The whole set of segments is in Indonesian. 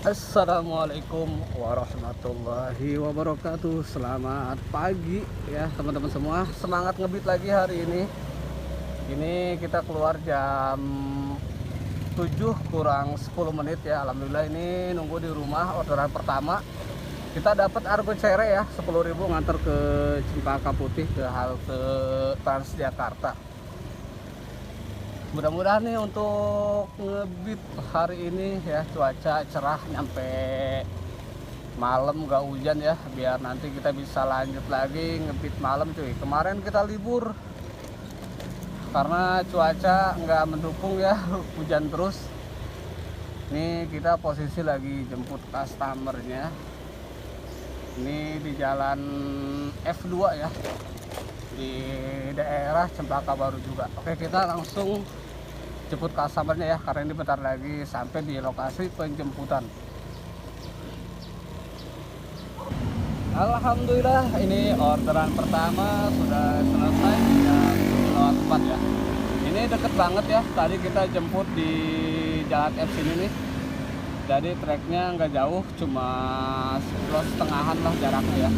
Assalamualaikum warahmatullahi wabarakatuh. Selamat pagi ya teman-teman semua. Semangat ngebit lagi hari ini. Ini kita keluar jam 7 kurang 10 menit ya. Alhamdulillah ini nunggu di rumah orderan pertama. Kita dapat Argo Cere ya, 10.000 nganter ke Cempaka Putih ke halte Transjakarta. Mudah-mudahan nih untuk ngebit hari ini ya, cuaca cerah nyampe malam gak hujan ya, biar nanti kita bisa lanjut lagi ngebit malam cuy. Kemarin kita libur karena cuaca nggak mendukung ya, hujan terus. Ini kita posisi lagi jemput customernya. Ini di jalan F2 ya, di daerah Cempaka Baru juga. Oke, kita langsung jemput customernya ya, karena ini bentar lagi sampai di lokasi penjemputan. Alhamdulillah ini orderan pertama sudah selesai ya, lewat 4 ya. Ini deket banget ya, tadi kita jemput di jalan F sini nih. Jadi treknya nggak jauh, cuma 1,5 km lah jaraknya ya.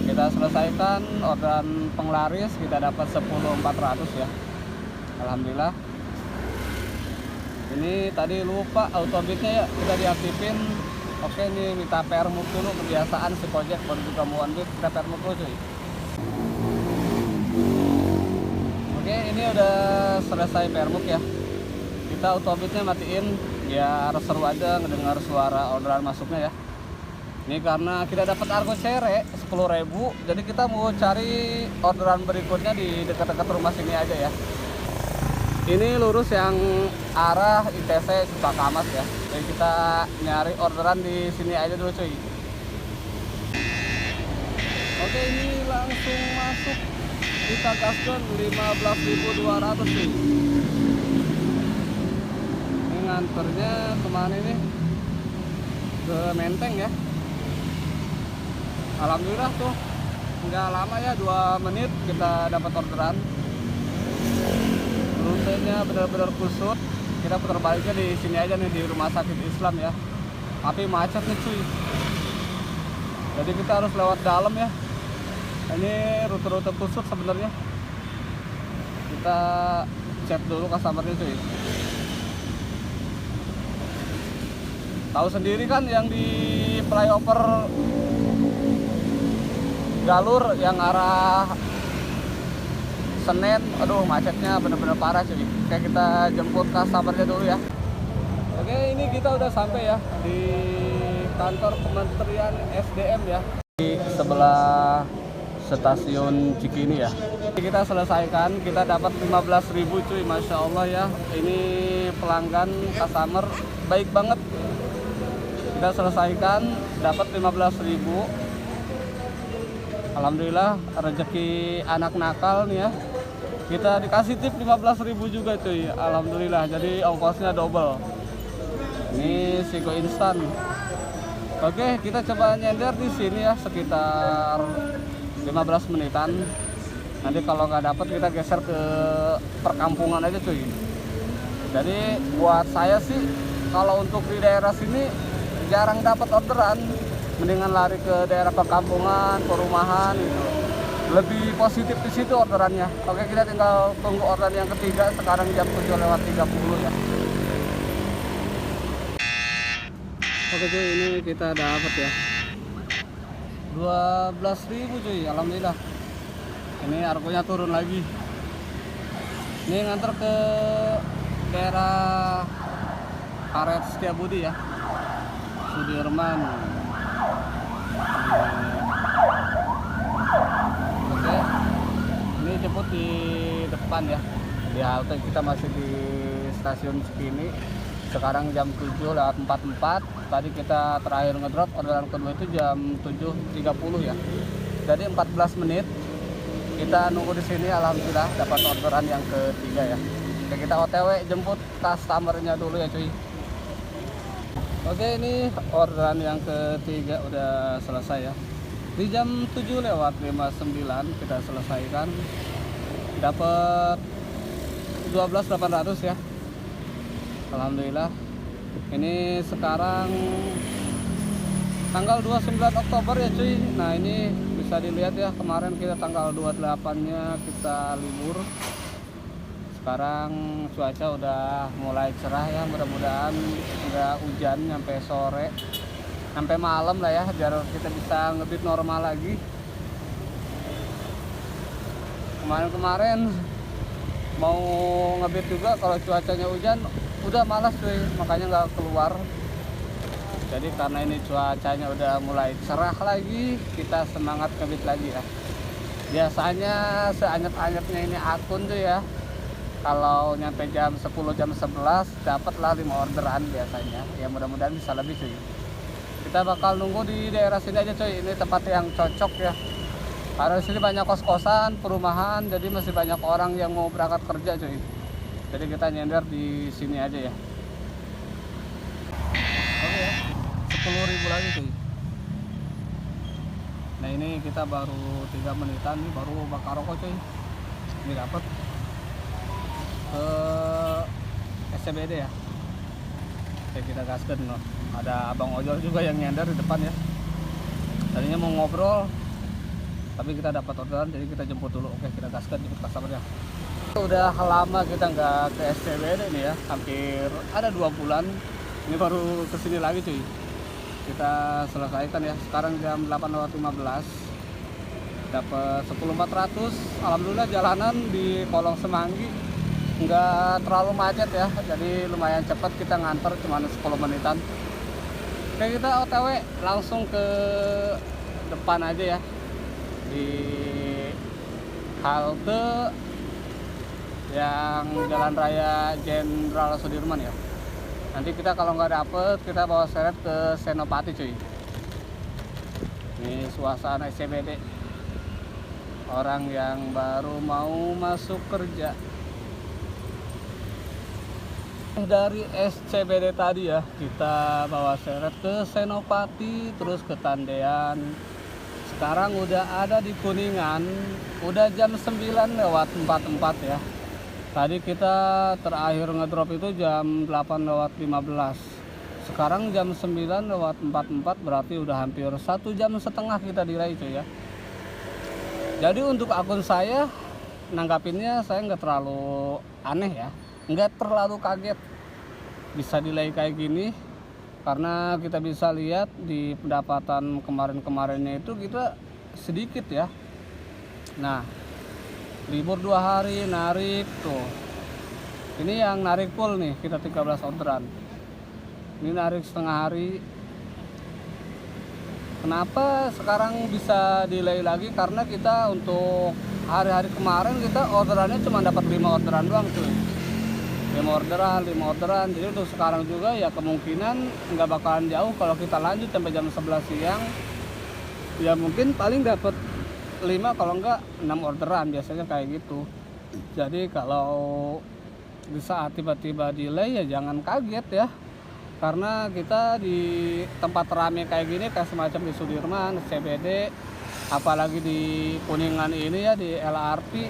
Kita selesaikan orderan penglaris, kita dapat 10.400 ya. Alhamdulillah. Ini tadi lupa autobitnya ya, kita diaktifin. Oke, ini minta permuk dulu, kebiasaan si Gojek baru juga mau one bit, kita permuk dulu cuy. Oke, ini udah selesai permuk ya. Kita autobitnya matiin biar seru aja ngedengar suara orderan masuknya ya. Ini karena kita dapat Argo Cere 10.000, jadi kita mau cari orderan berikutnya di dekat-dekat rumah sini aja ya. Ini lurus yang arah ITC Cempaka Mas ya. Jadi kita nyari orderan di sini aja dulu cuy. Oke, ini langsung masuk. Kita gaskan 15.200 cuy. Ini nganternya kemana ini? Ke Menteng ya. Alhamdulillah tuh nggak lama ya, 2 menit kita dapat orderan. Rutenya benar-benar kusut. Kita putar baliknya di sini aja nih, di Rumah Sakit Islam ya. Tapi macet nih cuy. Jadi kita harus lewat dalam ya. Ini rute-rute kusut sebenarnya. Kita cek dulu customernya cuy. Tahu sendiri kan yang di flyover Galur yang arah Senen, aduh macetnya bener-bener parah cuy. Kayak kita jemput customernya dulu ya. Oke, ini kita udah sampai ya di kantor Kementerian SDM ya, di sebelah stasiun Cikini ya. Kita selesaikan, kita dapat 15.000 cuy, masya Allah ya. Ini pelanggan customer baik banget. Kita selesaikan, dapat 15.000. Alhamdulillah rezeki anak nakal nih ya. Kita dikasih tip 15.000 juga cuy. Alhamdulillah, jadi ongkosnya double. Ini Sigo instan. Oke, kita coba nyender di sini ya sekitar 15 menitan. Nanti kalau nggak dapat kita geser ke perkampungan aja cuy. Jadi buat saya sih kalau untuk di daerah sini jarang dapat orderan, mendingan lari ke daerah perkampungan, perumahan gitu. Lebih positif di situ orderannya. Oke, kita tinggal tunggu orderan yang ketiga, sekarang jam 7:30 ya. Oke cuy, ini kita dapat ya 12.000 cuy, alhamdulillah. Ini argonya turun lagi. Ini nganter ke daerah Karet Setiabudi ya, Sudirman. Oke, ini jemput di depan ya, di halte. Kita masih di stasiun Cikini. Sekarang jam 7:44. Tadi kita terakhir ngedrop orderan kedua itu jam 7.30 ya. Jadi 14 menit kita nunggu di sini. Alhamdulillah dapat orderan yang ketiga ya. Oke, kita OTW jemput customernya dulu ya cuy. Oke, ini orderan yang ketiga udah selesai ya. Di jam 7:59 kita selesaikan. Dapat 12.800 ya. Alhamdulillah. Ini sekarang tanggal 29 Oktober ya cuy. Nah ini bisa dilihat ya, kemarin kita tanggal 28-nya kita libur. Sekarang cuaca udah mulai cerah ya, mudah-mudahan nggak hujan sampai sore, sampai malam lah ya, biar kita bisa ngebit normal lagi. Kemarin mau ngebit juga, kalau cuacanya hujan udah malas cuy, makanya nggak keluar. Jadi karena ini cuacanya udah mulai cerah lagi, kita semangat ngebit lagi ya. Biasanya seanyet-anyetnya ini akun tuh ya, kalau nyampe jam 10 jam 11 dapatlah 5 orderan biasanya. Ya mudah-mudahan bisa lebih cuy. Kita bakal nunggu di daerah sini aja cuy, ini tempat yang cocok ya. Karena di sini banyak kos-kosan, perumahan, jadi masih banyak orang yang mau berangkat kerja cuy. Jadi kita nyender di sini aja ya. Oke ya, 10.000 lagi cuy. Nah ini kita baru 3 menitan nih, baru bakar rokok cuy. Ini dapat ke SCBD ya. Oke, kita gaskan loh. Ada abang ojol juga yang nyender di depan ya. Tadinya mau ngobrol, tapi kita dapat orderan, jadi kita jemput dulu. Oke, kita gaskan, jemput customer ya. Udah lama kita nggak ke SCBD nih ya, hampir ada 2 bulan. Ini baru kesini lagi cuy. Kita selesaikan ya. Sekarang jam 8.15, dapat 10.400. Alhamdulillah jalanan di Kolong Semanggi nggak terlalu macet ya, jadi lumayan cepat, kita nganter cuma 10 menitan. Oke, kita OTW langsung ke depan aja ya, di halte yang Jalan Raya Jenderal Sudirman ya. Nanti kita kalau nggak dapet, kita bawa seret ke Senopati cuy. Ini suasana SCBD, orang yang baru mau masuk kerja. Dari SCBD tadi ya, kita bawa seret ke Senopati, terus ke Tandean. Sekarang udah ada di Kuningan, udah jam 9:44 ya. Tadi kita terakhir ngedrop itu jam 8:15. Sekarang jam 9:44, berarti udah hampir 1,5 jam kita delay cuy ya. Jadi untuk akun saya, nanggapinnya saya nggak terlalu aneh ya, nggak terlalu kaget bisa delay kayak gini, karena kita bisa lihat di pendapatan kemarin-kemarinnya itu kita sedikit ya. Nah, libur 2 hari narik tuh, ini yang narik full nih, kita 13 orderan. Ini narik setengah hari. Kenapa sekarang bisa delay lagi? Karena kita untuk hari-hari kemarin kita orderannya cuma dapat 5 orderan doang cuy. 5 orderan. Jadi untuk sekarang juga ya kemungkinan nggak bakalan jauh kalau kita lanjut sampai jam 11 siang. Ya mungkin paling dapat 5 kalau enggak 6 orderan, biasanya kayak gitu. Jadi kalau di saat tiba-tiba delay ya jangan kaget ya. Karena kita di tempat rame kayak gini, kayak semacam di Sudirman, CBD, apalagi di Kuningan ini ya, di LRT,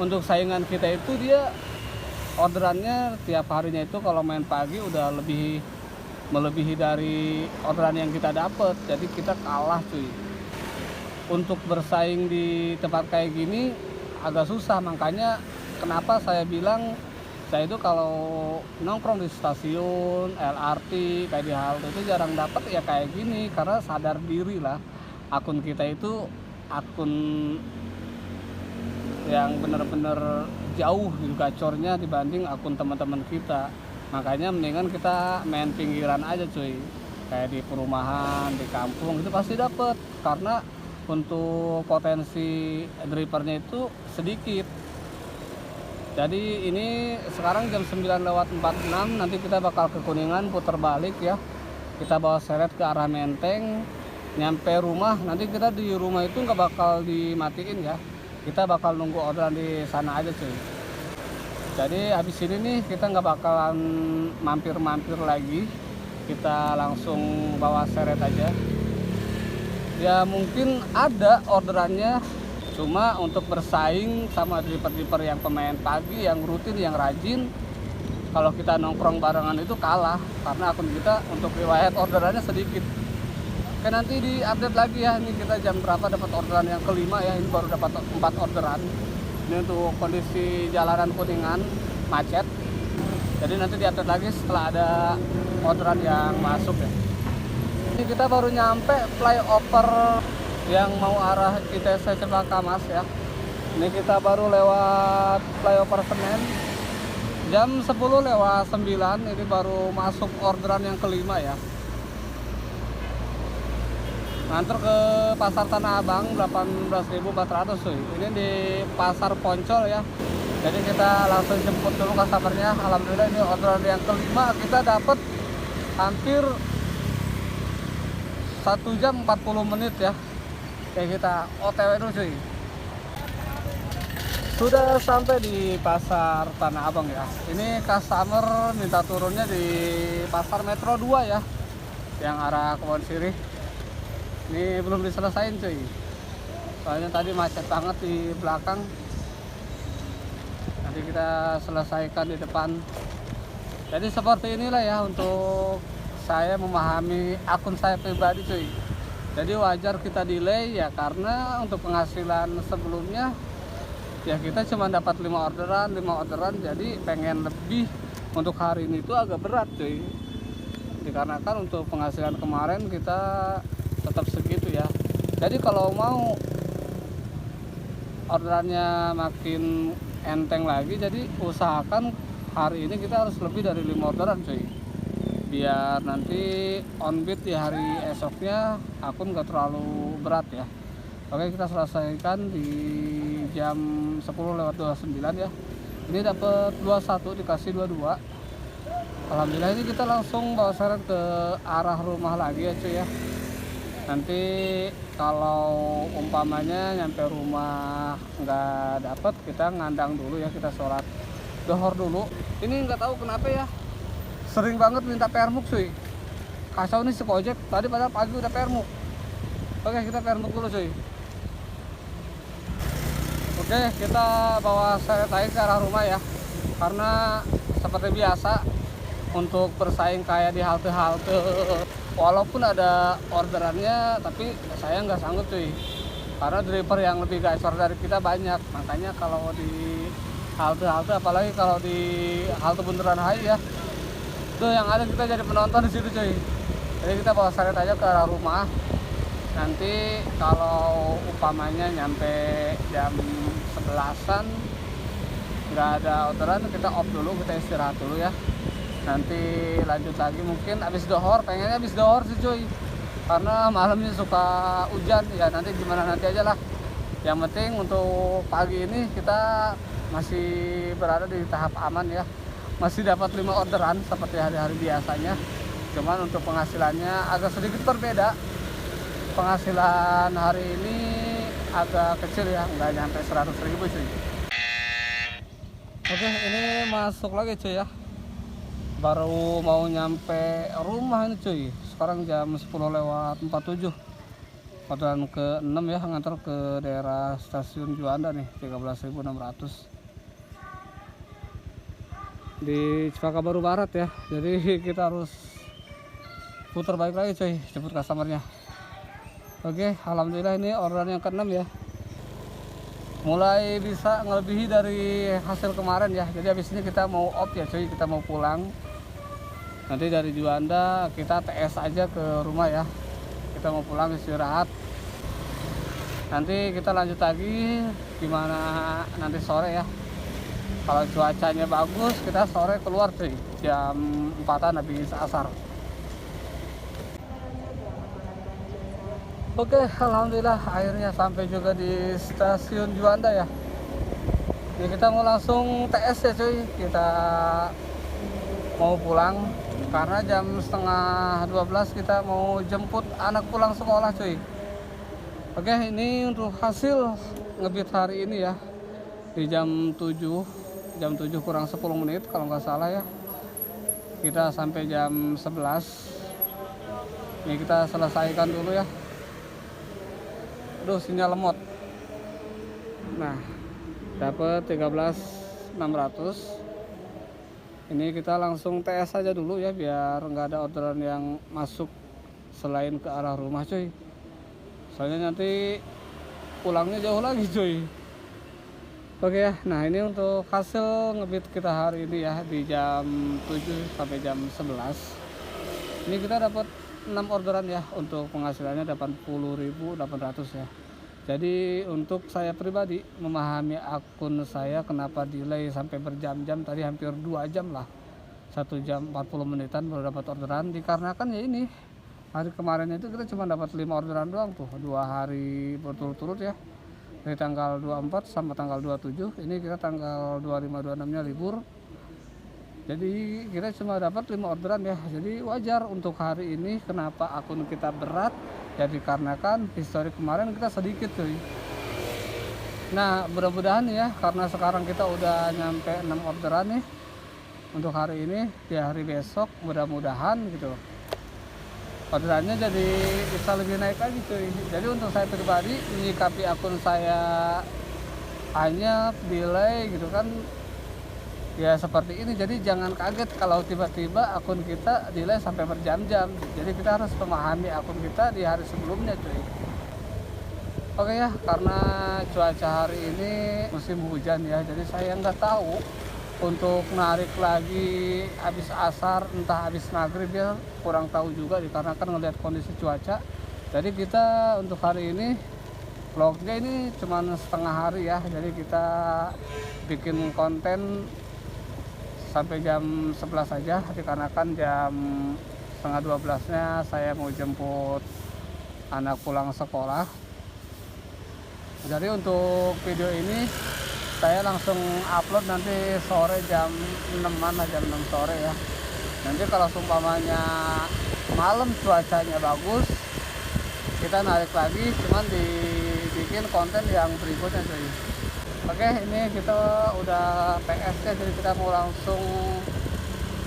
untuk saingan kita itu dia orderannya tiap harinya itu kalau main pagi udah melebihi dari orderan yang kita dapat. Jadi kita kalah cuy. Untuk bersaing di tempat kayak gini agak susah, makanya kenapa saya bilang saya itu kalau nongkrong di stasiun LRT kayak di halte itu jarang dapat ya kayak gini, karena sadar diri lah akun kita itu akun yang bener-bener jauh gacornya dibanding akun teman-teman kita. Makanya mendingan kita main pinggiran aja cuy, kayak di perumahan, di kampung itu pasti dapet, karena untuk potensi drivernya itu sedikit. Jadi ini sekarang jam 9:46, nanti kita bakal ke Kuningan, putar balik ya, kita bawa seret ke arah Menteng. Nyampe rumah, nanti kita di rumah itu nggak bakal dimatiin ya, kita bakal nunggu orderan di sana aja cuy. Jadi habis ini nih kita nggak bakalan mampir-mampir lagi, kita langsung bawa seret aja. Ya mungkin ada orderannya, cuma untuk bersaing sama driver-driver yang pemain pagi, yang rutin, yang rajin, kalau kita nongkrong barengan itu kalah, karena akun kita untuk riwayat orderannya sedikit. Oke, nanti diupdate lagi ya, ini kita jam berapa dapat orderan yang kelima ya, ini baru dapat 4 orderan. Ini untuk kondisi jalanan Kuningan macet, jadi nanti diupdate lagi setelah ada orderan yang masuk ya. Ini kita baru nyampe flyover yang mau arah ITC Cempaka Mas ya. Ini kita baru lewat flyover Senen, jam 10 lewat 9, ini baru masuk orderan yang kelima ya. Nganter ke Pasar Tanah Abang 18.400 cuy. Ini di Pasar Poncol ya. Jadi kita langsung jemput dulu customernya. Alhamdulillah ini orderan yang kelima, kita dapat hampir 1 jam 40 menit ya. Kayak kita OTW dulu cuy. Sudah sampai di Pasar Tanah Abang ya. Ini customer minta turunnya di Pasar Metro 2 ya, yang arah Kebon Sirih. Ini belum diselesain cuy, soalnya tadi macet banget di belakang. Nanti kita selesaikan di depan. Jadi seperti inilah ya untuk saya memahami akun saya pribadi cuy. Jadi wajar kita delay ya, karena untuk penghasilan sebelumnya ya kita cuma dapat 5 orderan, jadi pengen lebih. Untuk hari ini itu agak berat cuy, dikarenakan untuk penghasilan kemarin kita tetap segitu ya. Jadi kalau mau orderannya makin enteng lagi, jadi usahakan hari ini kita harus lebih dari 5 orderan cuy, biar nanti on beat di hari esoknya akun gak terlalu berat ya. Oke, kita selesaikan di jam 10 lewat 29 ya. Ini dapat 21 dikasih 22. Alhamdulillah, ini kita langsung bawa seret ke arah rumah lagi ya cuy ya. Nanti kalau umpamanya nyampe rumah nggak dapet, kita ngandang dulu ya, kita sholat dohor dulu. Ini nggak tahu kenapa ya, sering banget minta permuk cuy. Kacau nih si Gojek, tadi padahal pagi udah permuk. Oke, kita permuk dulu cuy. Oke, kita bawa seret aja ke arah rumah ya, karena seperti biasa untuk bersaing kayak di halte-halte, walaupun ada orderannya, tapi saya nggak sanggup cuy, karena driver yang lebih gacor dari kita banyak. Makanya kalau di halte-halte, apalagi kalau di halte Bundaran HI ya, itu yang ada kita jadi penonton di situ cuy. Jadi kita bawa seret aja ke arah rumah. Nanti kalau umpamanya nyampe jam 11-an nggak ada orderan, kita off dulu, kita istirahat dulu ya. Nanti lanjut lagi mungkin habis dohor, pengennya habis dohor sih cuy, karena malamnya suka hujan ya. Nanti gimana nanti aja lah. Yang penting untuk pagi ini kita masih berada di tahap aman ya, masih dapat 5 orderan seperti hari-hari biasanya. Cuman untuk penghasilannya agak sedikit berbeda. Penghasilan hari ini agak kecil ya, nggak nyampe 100.000 cuy. Oke, ini masuk lagi cuy ya. Baru mau nyampe rumah ini cuy. Sekarang jam 10 lewat 47. Orderan ke-6 ya, ngantar ke daerah stasiun Juanda nih, 13.600. Di Cempaka Baru Barat ya. Jadi kita harus putar balik lagi cuy, jemput customernya. Oke, alhamdulillah ini orderan yang ke-6 ya. Mulai bisa ngelebihi dari hasil kemarin ya. Jadi habis ini kita mau off ya cuy, kita mau pulang. Nanti dari Juanda kita TS aja ke rumah ya. Kita mau pulang istirahat. Nanti kita lanjut lagi gimana nanti sore ya. Kalau cuacanya bagus, kita sore keluar cuy, jam 4-an habis asar. Oke, alhamdulillah akhirnya sampai juga di stasiun Juanda ya. Ini kita mau langsung TS ya cuy. Kita mau pulang karena jam setengah 12 kita mau jemput anak pulang sekolah cuy. Oke, ini untuk hasil ngebit hari ini ya. Di jam 7 kurang 10 menit kalau nggak salah ya. Kita sampai jam 11. Ini kita selesaikan dulu ya. Aduh, sinyal lemot. Nah, dapat 13.600. Ini kita langsung TS aja dulu ya, biar nggak ada orderan yang masuk selain ke arah rumah cuy. Soalnya nanti pulangnya jauh lagi cuy. Oke ya, nah ini untuk hasil ngebit kita hari ini ya, di jam 7 sampai jam 11. Ini kita dapat 6 orderan ya, untuk penghasilannya 80.800 ya. Jadi untuk saya pribadi memahami akun saya kenapa delay sampai berjam-jam, tadi hampir 2 jam lah, 1 jam 40 menitan baru dapat orderan, dikarenakan ya ini hari kemarin itu kita cuma dapat 5 orderan doang tuh, 2 hari berturut-turut ya, dari tanggal 24 sampai tanggal 27. Ini kita tanggal 25 26 nya libur, jadi kita cuma dapat 5 orderan ya. Jadi wajar untuk hari ini kenapa akun kita berat, ya dikarenakan histori kemarin kita sedikit cuy. Nah mudah-mudahan ya, karena sekarang kita udah nyampe 6 orderan nih untuk hari ini, di hari besok mudah-mudahan gitu orderannya jadi bisa lebih naik lagi cuy. Jadi untuk saya pribadi menyikapi akun saya hanya delay gitu kan ya, seperti ini. Jadi jangan kaget kalau tiba-tiba akun kita delay sampai berjam-jam. Jadi kita harus memahami akun kita di hari sebelumnya cuy. Oke ya, karena cuaca hari ini musim hujan ya, jadi saya nggak tahu untuk narik lagi habis asar entah habis maghrib ya, kurang tahu juga dikarenakan ngelihat kondisi cuaca. Jadi kita untuk hari ini vlognya ini cuma setengah hari ya, jadi kita bikin konten sampai jam 11 saja, dikarenakan jam setengah 12-nya saya mau jemput anak pulang sekolah. Jadi untuk video ini saya langsung upload nanti sore jam 6-an lah, jam 6 sore ya. Nanti kalau seumpamanya malam cuacanya bagus, kita narik lagi, cuman dibikin konten yang berikutnya cuy. Oke, ini kita udah PS ya, jadi kita mau langsung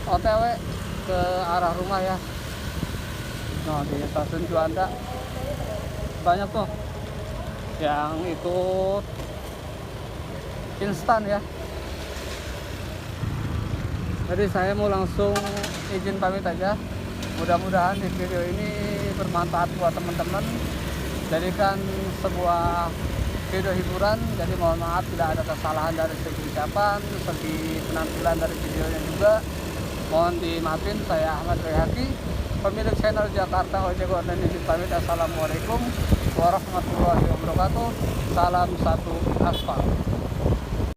OTW ke arah rumah ya. Nah di stasiun Juanda banyak tuh yang ikut instan ya. Jadi saya mau langsung izin pamit aja. Mudah-mudahan di video ini bermanfaat buat teman-teman. Jadikan sebuah video hiburan. Jadi mohon maaf bila ada kesalahan dari segi ucapan, segi penampilan dari videonya juga. Mohon dimaafin. Saya Ahmad Rehaki, pemilik channel Jakarta Ojek Online, izin pamit. Assalamualaikum warahmatullahi wabarakatuh. Salam satu aspal.